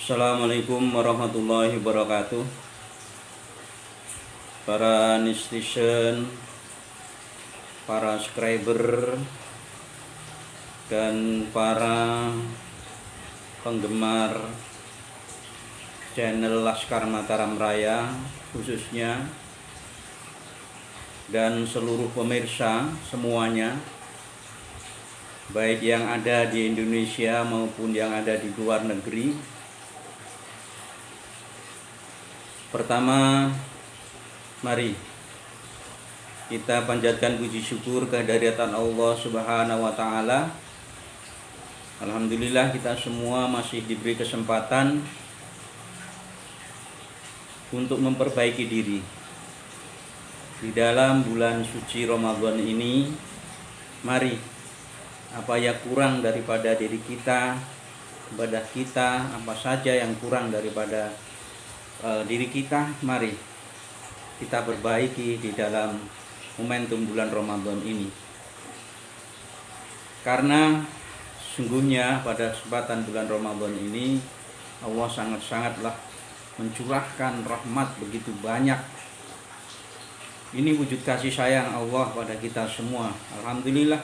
Assalamualaikum warahmatullahi wabarakatuh. Para netizen, para subscriber, dan para penggemar channel Laskar Mataram Raya khususnya, dan seluruh pemirsa semuanya, baik yang ada di Indonesia maupun yang ada di luar negeri. Pertama, mari kita panjatkan puji syukur kehadiran Allah Subhanahu wa taala. Alhamdulillah kita semua masih diberi kesempatan untuk memperbaiki diri. Di dalam bulan suci Ramadan ini, mari apa yang kurang daripada diri kita, ibadah kita, apa saja yang kurang daripada diri kita, mari kita perbaiki di dalam momentum bulan Ramadan ini. Karena sungguhnya pada kesempatan bulan Ramadan ini Allah sangat-sangatlah mencurahkan rahmat begitu banyak. Ini wujud kasih sayang Allah pada kita semua. Alhamdulillah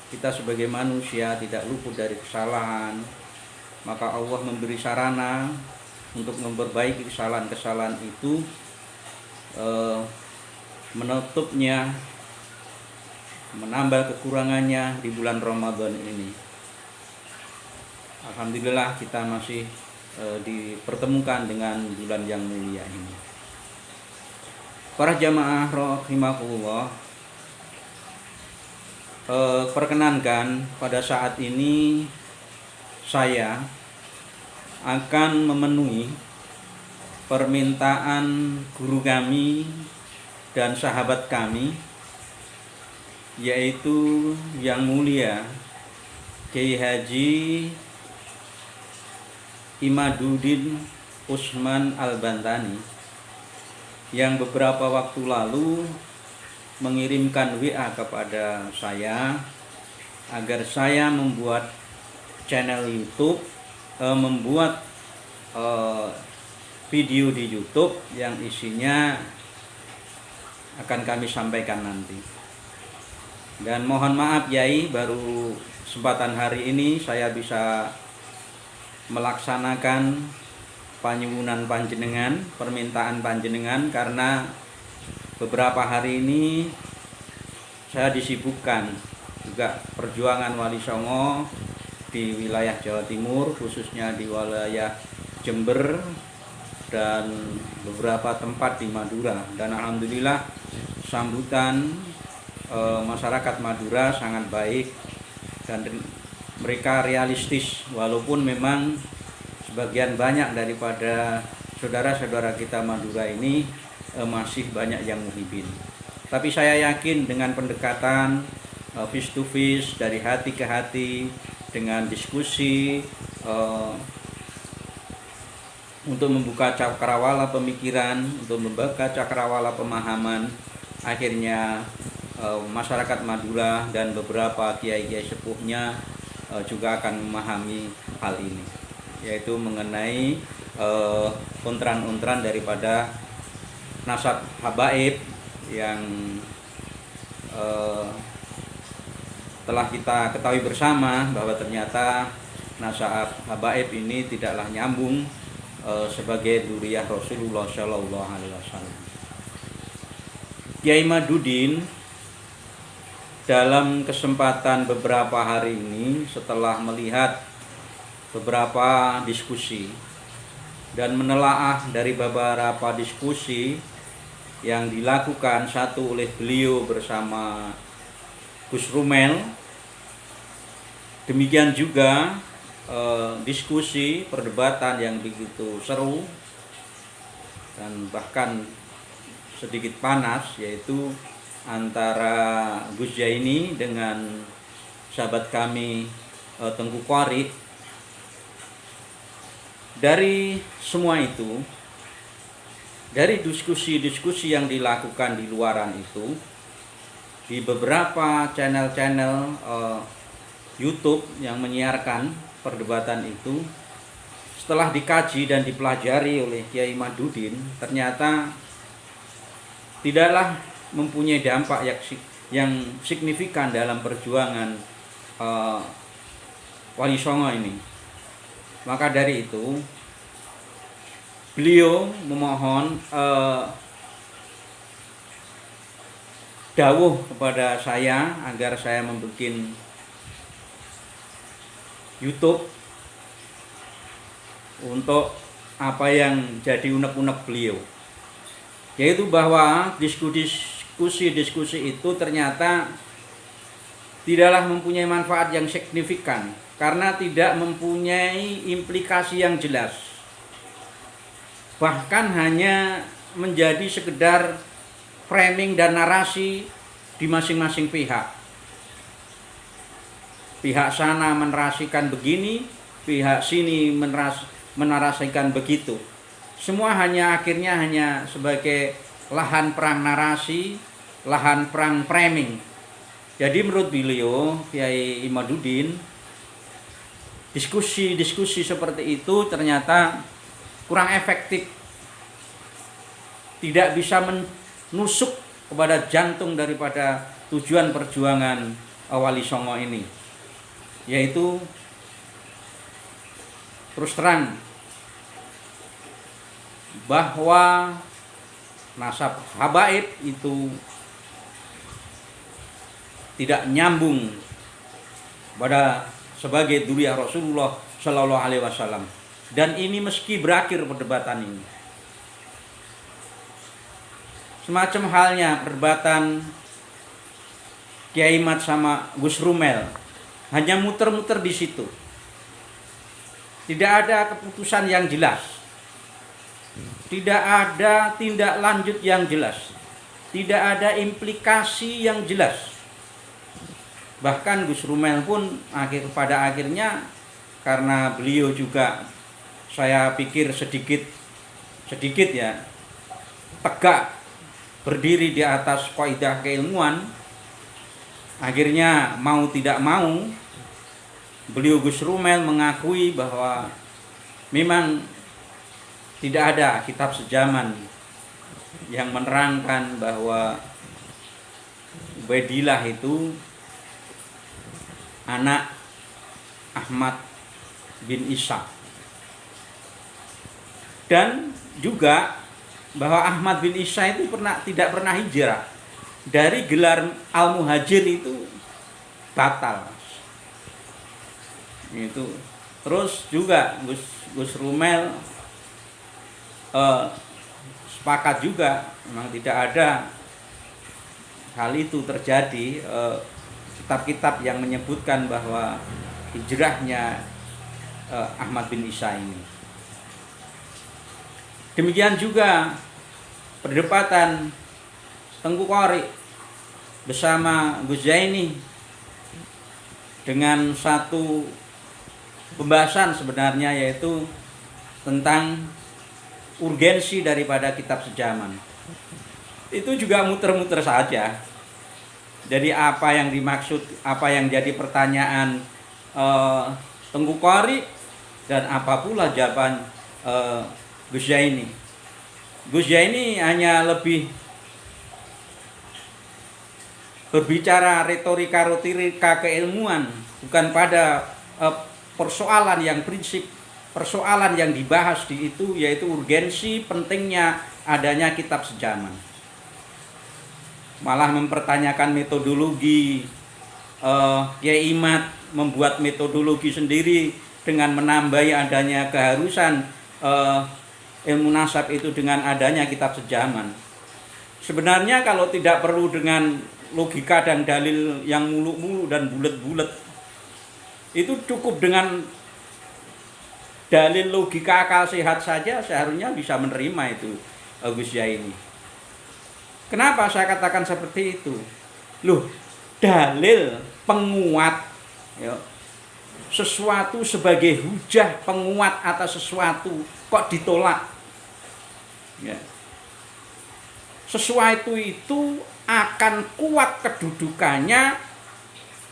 kita sebagai manusia tidak luput dari kesalahan, maka Allah memberi sarana untuk memperbaiki kesalahan-kesalahan itu, menutupnya, menambah kekurangannya di bulan Ramadan ini. Alhamdulillah kita masih dipertemukan dengan bulan yang mulia ini. Para jamaah rahimakumullah, perkenankan pada saat ini saya akan memenuhi permintaan guru kami dan sahabat kami, yaitu Yang Mulia Kiai Haji Imaduddin Usman Al-Bantani, yang beberapa waktu lalu mengirimkan WA kepada saya agar saya membuat channel YouTube, membuat video di YouTube yang isinya akan kami sampaikan nanti. Dan mohon maaf Yai, baru kesempatan hari ini saya bisa melaksanakan panyuwunan panjenengan, permintaan panjenengan, karena beberapa hari ini saya disibukkan juga perjuangan Wali Songo di wilayah Jawa Timur, khususnya di wilayah Jember dan beberapa tempat di Madura. Dan alhamdulillah sambutan masyarakat Madura sangat baik dan mereka realistis, walaupun memang sebagian banyak daripada saudara-saudara kita Madura ini masih banyak yang muhibin. Tapi saya yakin dengan pendekatan face to face, dari hati ke hati, dengan diskusi untuk membuka cakrawala pemikiran, untuk membuka cakrawala pemahaman, akhirnya masyarakat Madura dan beberapa kiai-kiai sepuhnya juga akan memahami hal ini, yaitu mengenai untran-untran daripada nasab habaib yang telah kita ketahui bersama bahwa ternyata nasab habaib ini tidaklah nyambung sebagai dzurriyyah Rasulullah Shallallahu Alaihi Wasallam. Kiai Imaduddin dalam kesempatan beberapa hari ini, setelah melihat beberapa diskusi dan menelaah dari beberapa diskusi yang dilakukan, satu oleh beliau bersama Gus Rumel, demikian juga diskusi perdebatan yang begitu seru dan bahkan sedikit panas, yaitu antara Gus Jaini dengan sahabat kami Tengku Qari. Dari semua itu, dari diskusi-diskusi yang dilakukan di luaran itu, di beberapa channel-channel YouTube yang menyiarkan perdebatan itu, setelah dikaji dan dipelajari oleh Kiai Imaduddin, ternyata tidaklah mempunyai dampak yang signifikan dalam perjuangan Wali Songo ini. Maka dari itu beliau memohon dawuh kepada saya agar saya membuat YouTube untuk apa yang jadi unek-unek beliau, yaitu bahwa diskusi itu ternyata tidaklah mempunyai manfaat yang signifikan karena tidak mempunyai implikasi yang jelas, bahkan hanya menjadi sekedar framing dan narasi di masing-masing pihak. Pihak sana menarasikan begini, pihak sini menarasikan begitu. Semua akhirnya hanya sebagai lahan perang narasi, lahan perang framing. Jadi menurut beliau, Kiai Imaduddin, diskusi seperti itu ternyata kurang efektif, tidak bisa menusuk kepada jantung daripada tujuan perjuangan Wali Songo ini, yaitu terus terang bahwa nasab habaib itu tidak nyambung pada sebagai dzurriyyah Rasulullah Shallallahu Alaihi Wasallam. Dan ini meski berakhir perdebatan ini, semacam halnya perdebatan Kiai Mat sama Gus Rumel, hanya muter-muter di situ. Tidak ada keputusan yang jelas, tidak ada tindak lanjut yang jelas, tidak ada implikasi yang jelas. Bahkan Gus Rumel pun pada akhirnya, karena beliau juga saya pikir sedikit ya tegak berdiri di atas kaidah keilmuan, akhirnya mau tidak mau beliau Gus Rumel mengakui bahwa memang tidak ada kitab sejaman yang menerangkan bahwa Ubaidillah itu anak Ahmad bin Ishaq, dan juga bahwa Ahmad bin Ishaq itu tidak pernah hijrah. Dari gelar Al-Muhajir itu batal. Itu. Terus juga Gus Rumel sepakat juga memang tidak ada hal itu terjadi, kitab-kitab yang menyebutkan bahwa hijrahnya Ahmad bin Ishaq ini. Demikian juga perdebatan Tengku Qori bersama Gus Zaini dengan satu pembahasan sebenarnya, yaitu tentang urgensi daripada kitab sejaman. Itu juga muter-muter saja. Jadi apa yang dimaksud, apa yang jadi pertanyaan Tengku Qori, dan apa pula jawaban Gus Zaini. Gus Zaini hanya lebih berbicara retorika keilmuan, bukan pada persoalan yang prinsip, persoalan yang dibahas di itu, yaitu urgensi pentingnya adanya kitab sejaman. Malah mempertanyakan metodologi. Kiai Imad membuat metodologi sendiri dengan menambahi adanya keharusan ilmu nasab itu dengan adanya kitab sejaman. Sebenarnya kalau tidak perlu dengan logika dan dalil yang muluk-muluk dan bulet-bulet, itu cukup dengan dalil logika akal sehat saja seharusnya bisa menerima itu Gus Zaini. Kenapa saya katakan seperti itu? Loh, dalil penguat ya, sesuatu sebagai hujah penguat atas sesuatu kok ditolak ya. Sesuatu itu akan kuat kedudukannya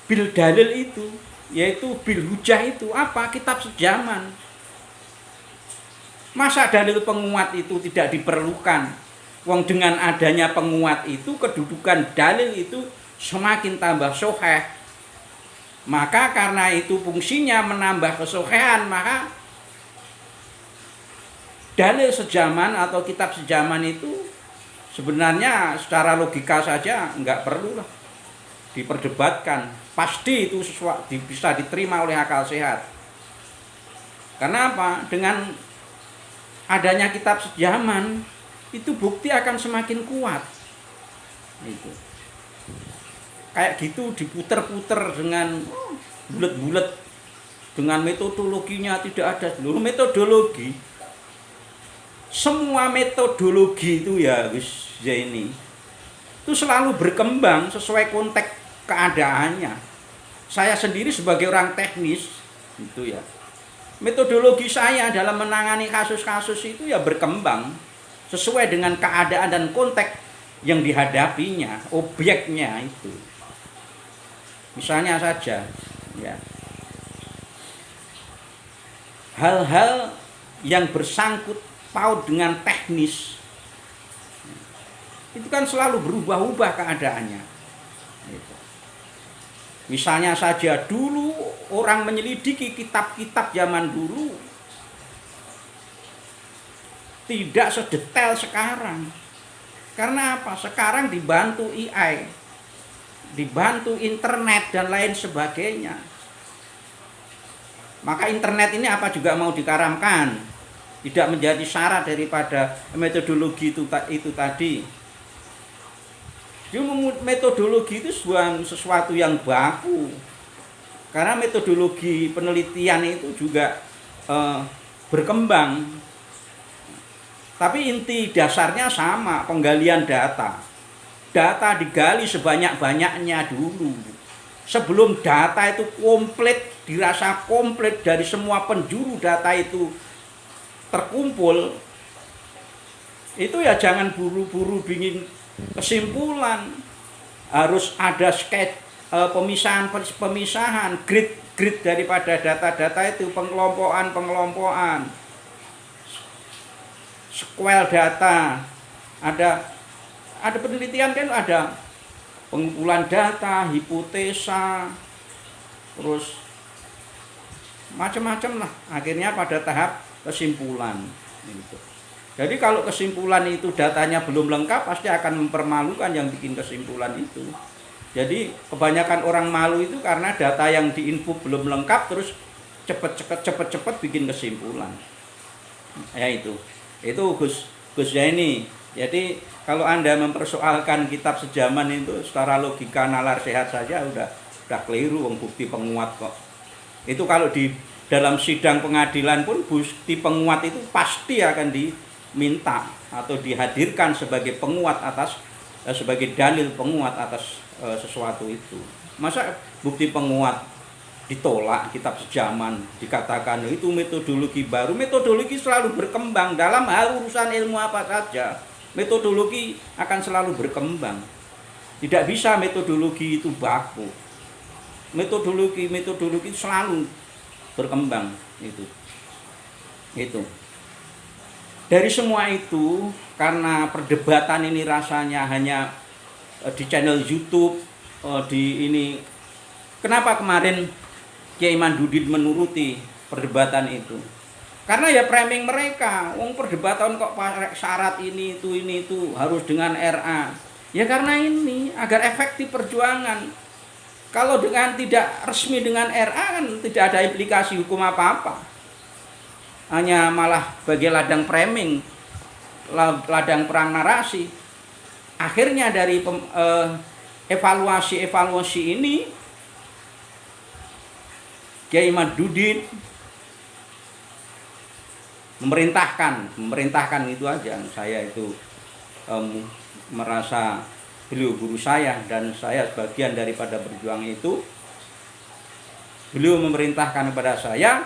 bil dalil itu, yaitu bil hujah itu apa? Kitab sejaman. Masa dalil penguat itu tidak diperlukan? Wong dengan adanya penguat itu kedudukan dalil itu semakin tambah sahih. Maka karena itu fungsinya menambah kesohihan, maka dalil sejaman atau kitab sejaman itu sebenarnya secara logika saja nggak perlu lah diperdebatkan. Pasti itu sesuatu bisa diterima oleh akal sehat. Karena apa? Dengan adanya kitab sejaman itu bukti akan semakin kuat. Itu kayak gitu diputer-puter dengan bulet-bulet, dengan metodologinya tidak ada seluruh metodologi. Semua metodologi itu ya Gus Zaini itu selalu berkembang sesuai konteks keadaannya. Saya sendiri sebagai orang teknis itu ya, metodologi saya dalam menangani kasus-kasus itu ya berkembang sesuai dengan keadaan dan konteks yang dihadapinya, objeknya itu. Misalnya saja ya, hal-hal yang bersangkut paut dengan teknis itu kan selalu berubah-ubah keadaannya. Misalnya saja dulu orang menyelidiki kitab-kitab zaman dulu tidak sedetail sekarang. Karena apa? Sekarang dibantu AI, dibantu internet dan lain sebagainya. Maka internet ini apa juga mau dikaramkan? Tidak menjadi syarat daripada metodologi itu tadi. Jadi metodologi itu sesuatu yang baku. Karena metodologi penelitian itu juga berkembang. Tapi inti dasarnya sama, penggalian data. Data digali sebanyak-banyaknya dulu. Sebelum data itu komplit, dirasa komplit dari semua penjuru data itu terkumpul, itu ya jangan buru-buru bikin kesimpulan. Harus ada pemisahan, grid daripada data-data itu, pengelompokan, sequel data. Ada penelitian kan, ada pengumpulan data, hipotesa, terus macam-macam lah. Akhirnya pada tahap kesimpulan. Gitu. Jadi kalau kesimpulan itu datanya belum lengkap, pasti akan mempermalukan yang bikin kesimpulan itu. Jadi kebanyakan orang malu itu karena data yang diinput belum lengkap, terus cepet-cepet bikin kesimpulan. Ya itu Gus Zaini. Jadi kalau Anda mempersoalkan kitab sejaman itu secara logika nalar sehat saja udah keliru, bukti penguat kok. Itu kalau di dalam sidang pengadilan pun bukti penguat itu pasti akan diminta atau dihadirkan sebagai penguat atas sebagai dalil penguat atas sesuatu itu. Masa bukti penguat ditolak kitab sejaman, dikatakan itu metodologi baru? Metodologi selalu berkembang dalam hal urusan ilmu apa saja. Metodologi akan selalu berkembang. Tidak bisa metodologi itu baku. Metodologi selalu berkembang itu. Dari semua itu, karena perdebatan ini rasanya hanya di channel YouTube, kenapa kemarin Kiai Mandudin menuruti perdebatan itu? Karena ya framing mereka, perdebatan kok syarat ini itu harus dengan RA. Ya karena ini agar efektif perjuangan. Kalau dengan tidak resmi dengan RA kan tidak ada implikasi hukum apa-apa. Hanya malah bagai ladang framing, ladang perang narasi. Akhirnya dari evaluasi ini Kiai Mandudin memerintahkan itu aja. Saya itu merasa beliau guru saya dan saya sebagian daripada berjuang itu. Beliau memerintahkan kepada saya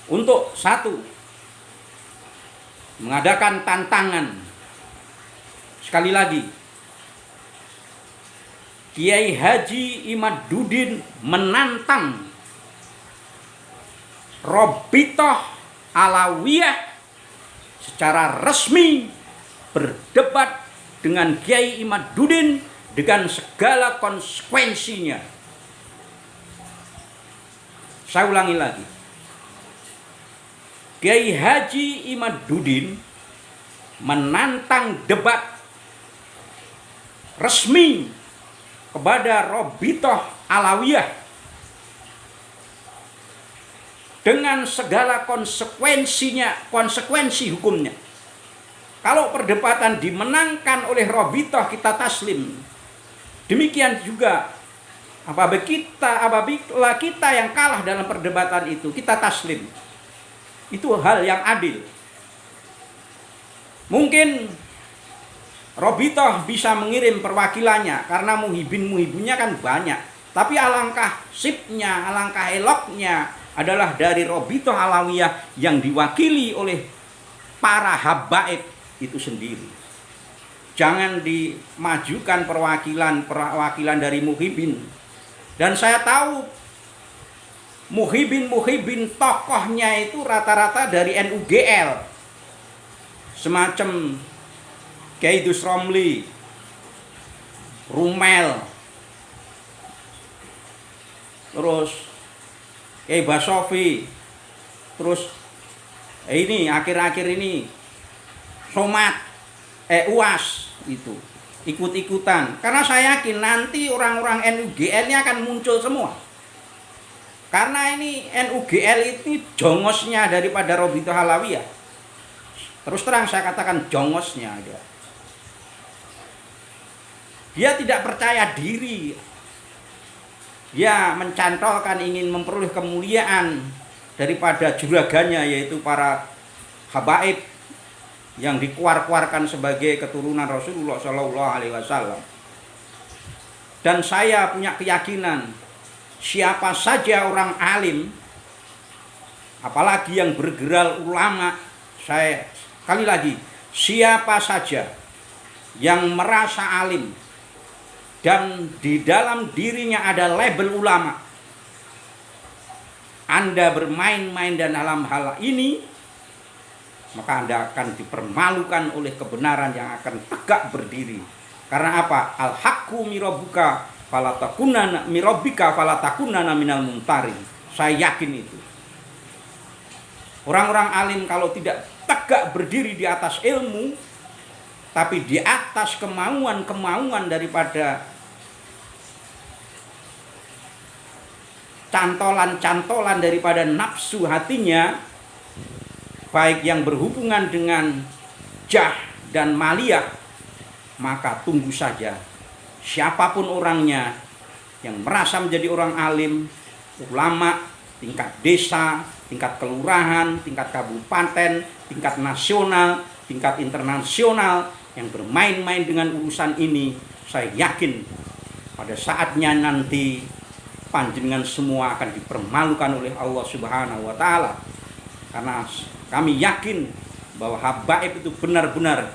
untuk satu, mengadakan tantangan. Sekali lagi, Kiai Haji Imaduddin menantang Robitoh Alawiyah secara resmi berdebat dengan Kiai Imaduddin dengan segala konsekuensinya. Saya ulangi lagi. Kiai Haji Imaduddin menantang debat resmi kepada Robitoh Alawiyah dengan segala konsekuensinya, konsekuensi hukumnya. Kalau perdebatan dimenangkan oleh Robitoh, kita taslim. Demikian juga apabila kita yang kalah dalam perdebatan itu, kita taslim. Itu hal yang adil. Mungkin Robitoh bisa mengirim perwakilannya karena muhibin-muhibinnya kan banyak. Tapi alangkah sipnya, alangkah eloknya adalah dari Robitoh Alawiyah yang diwakili oleh para habaib itu sendiri. Jangan dimajukan perwakilan dari muhibin. Dan saya tahu muhibin tokohnya itu rata-rata dari NUGL. Semacam Kiai Dus Romli, Rumel, terus Kiai Basofi, terus ini akhir-akhir ini Somad, UAS itu ikut-ikutan. Karena saya yakin nanti orang-orang NUGL-nya akan muncul semua. Karena ini NUGL itu jongosnya daripada Robitoh Alawiyah. Terus terang saya katakan jongosnya dia. Dia tidak percaya diri. Dia mencantolkan ingin memperoleh kemuliaan daripada juraganya, yaitu para habaib yang dikuar-kuarkan sebagai keturunan Rasulullah SAW. Dan saya punya keyakinan siapa saja orang alim, apalagi yang bergerak ulama, saya kali lagi, siapa saja yang merasa alim dan di dalam dirinya ada label ulama, Anda bermain-main dan dalam hal ini, maka Anda akan dipermalukan oleh kebenaran yang akan tegak berdiri. Karena apa? Al-haqqu mirabbuka falatakunana mirabbika falatakunana minal mumtarin. Saya yakin itu. Orang-orang alim kalau tidak tegak berdiri di atas ilmu, tapi di atas kemauan-kemauan daripada cantolan-cantolan daripada nafsu hatinya, baik yang berhubungan dengan jah dan maliyah, maka tunggu saja siapapun orangnya yang merasa menjadi orang alim, ulama, tingkat desa, tingkat kelurahan, tingkat kabupaten, tingkat nasional, tingkat internasional, yang bermain-main dengan urusan ini, saya yakin pada saatnya nanti panjenengan semua akan dipermalukan oleh Allah Subhanahu wa taala. Karena kami yakin bahwa habaib itu benar-benar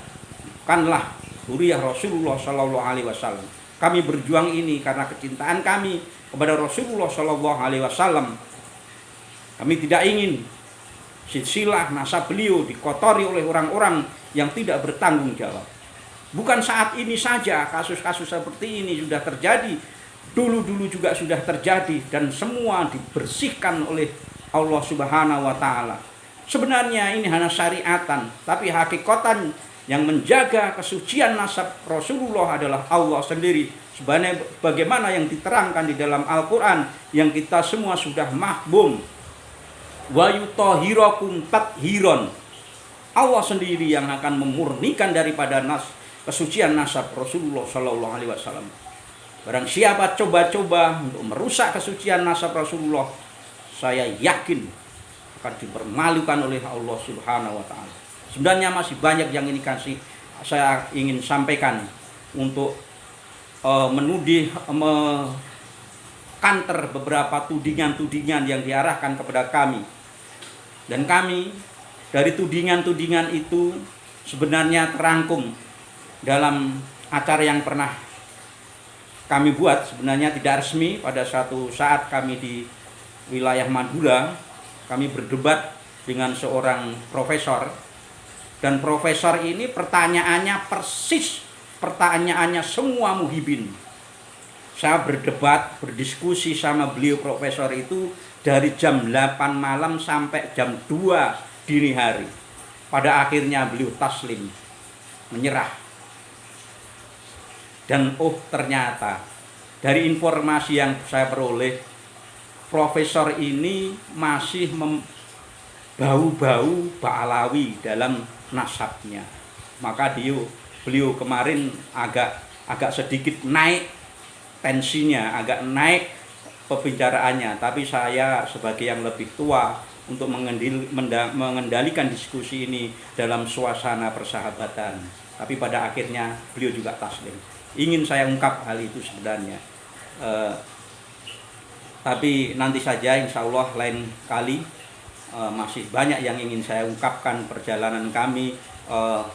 bukanlah zuriyah Rasulullah sallallahu alaihi wasallam. Kami berjuang ini karena kecintaan kami kepada Rasulullah sallallahu alaihi wasallam. Kami tidak ingin silsilah nasab beliau dikotori oleh orang-orang yang tidak bertanggung jawab. Bukan saat ini saja kasus-kasus seperti ini sudah terjadi, dulu-dulu juga sudah terjadi, dan semua dibersihkan oleh Allah Subhanahu wa taala. Sebenarnya ini hanya syariatan, tapi hakikatan yang menjaga kesucian nasab Rasulullah adalah Allah sendiri. Bagaimana yang diterangkan di dalam Al-Quran yang kita semua sudah mahfum. Wa yutahhirakum tathiron. Allah sendiri yang akan memurnikan daripada kesucian nasab Rasulullah sallallahu alaihi wasallam. Barang siapa coba-coba untuk merusak kesucian nasab Rasulullah, saya yakin akan dipermalukan oleh Allah Subhanahu wa taala. Sebenarnya masih banyak yang saya ingin sampaikan untuk menudih, counter beberapa tudingan-tudingan yang diarahkan kepada kami. Dan kami dari tudingan-tudingan itu sebenarnya terangkum dalam acara yang pernah kami buat, sebenarnya tidak resmi. Pada suatu saat kami di wilayah Madura, kami berdebat dengan seorang profesor Dan profesor ini pertanyaannya persis pertanyaannya semua muhibin. Saya berdebat, berdiskusi sama beliau profesor itu dari jam 8 malam sampai jam 2 dini hari. Pada akhirnya beliau taslim, menyerah. Dan ternyata dari informasi yang saya peroleh, profesor ini masih bau-bau Ba'alawi dalam nasabnya. Maka beliau kemarin agak sedikit naik tensinya, agak naik pembicaraannya. Tapi saya sebagai yang lebih tua untuk mengendalikan diskusi ini dalam suasana persahabatan. Tapi pada akhirnya beliau juga taslim. Ingin saya ungkap hal itu sebenarnya. Tapi nanti saja, insya Allah lain kali. Masih banyak yang ingin saya ungkapkan perjalanan kami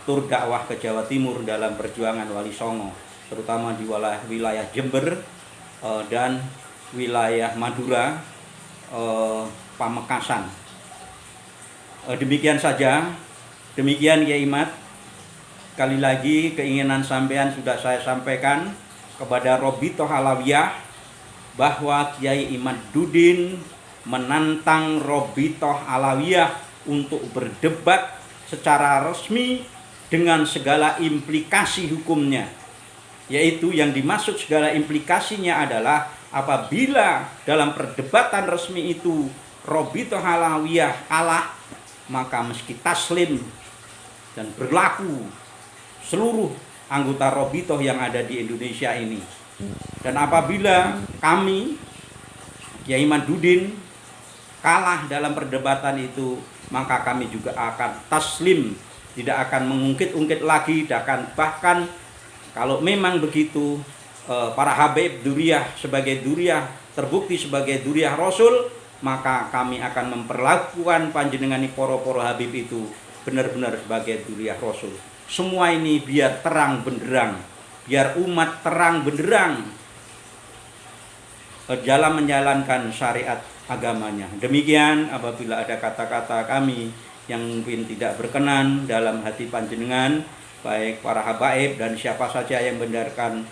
tur dakwah ke Jawa Timur dalam perjuangan Wali Songo, terutama di wilayah Jember dan wilayah Madura, Pamekasan. Demikian saja, demikian Kiai Imad. Sekali lagi keinginan sampean sudah saya sampaikan kepada Robitoh Alawiyah bahwa Kiai Imaduddin menantang Robitoh Alawiyah untuk berdebat secara resmi dengan segala implikasi hukumnya. Yaitu yang dimaksud segala implikasinya adalah apabila dalam perdebatan resmi itu Robitoh Alawiyah kalah, maka mesti taslim dan berlaku seluruh anggota Robitoh yang ada di Indonesia ini. Dan apabila kami Kiai Imaduddin kalah dalam perdebatan itu, maka kami juga akan taslim, tidak akan mengungkit-ungkit lagi, bahkan kalau memang begitu para Habib Duriyah sebagai Duriyah terbukti sebagai Duriyah Rasul, maka kami akan memperlakukan panjenengan poro-poro Habib itu benar-benar sebagai Duriyah Rasul. Semua ini biar terang benderang, biar umat terang benderang dalam menjalankan syariat agamanya. Demikian, apabila ada kata-kata kami yang mungkin tidak berkenan dalam hati panjenengan, baik para habaib dan siapa saja yang mendengarkan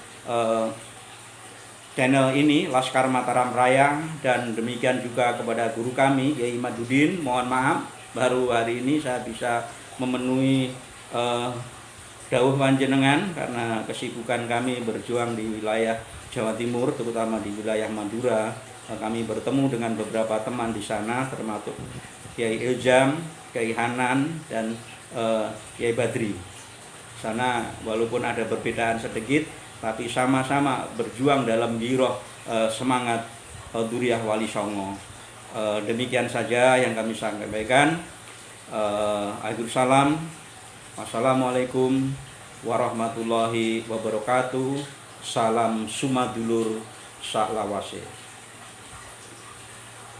channel ini Laskar Mataram Raya, dan demikian juga kepada guru kami Kiai Imaduddin, mohon maaf baru hari ini saya bisa memenuhi dawuh panjenengan karena kesibukan kami berjuang di wilayah Jawa Timur, terutama di wilayah Madura. Kami bertemu dengan beberapa teman di sana, termasuk Kiai Iljam, Kiai Hanan, dan Kiai Badri. Sana walaupun ada perbedaan sedikit, tapi sama-sama berjuang dalam giroh semangat Duriyah Wali Songo. Demikian saja yang kami sampaikan. Waalaikumsalam. Wassalamualaikum warahmatullahi wabarakatuh. Salam sumadulur saklawase.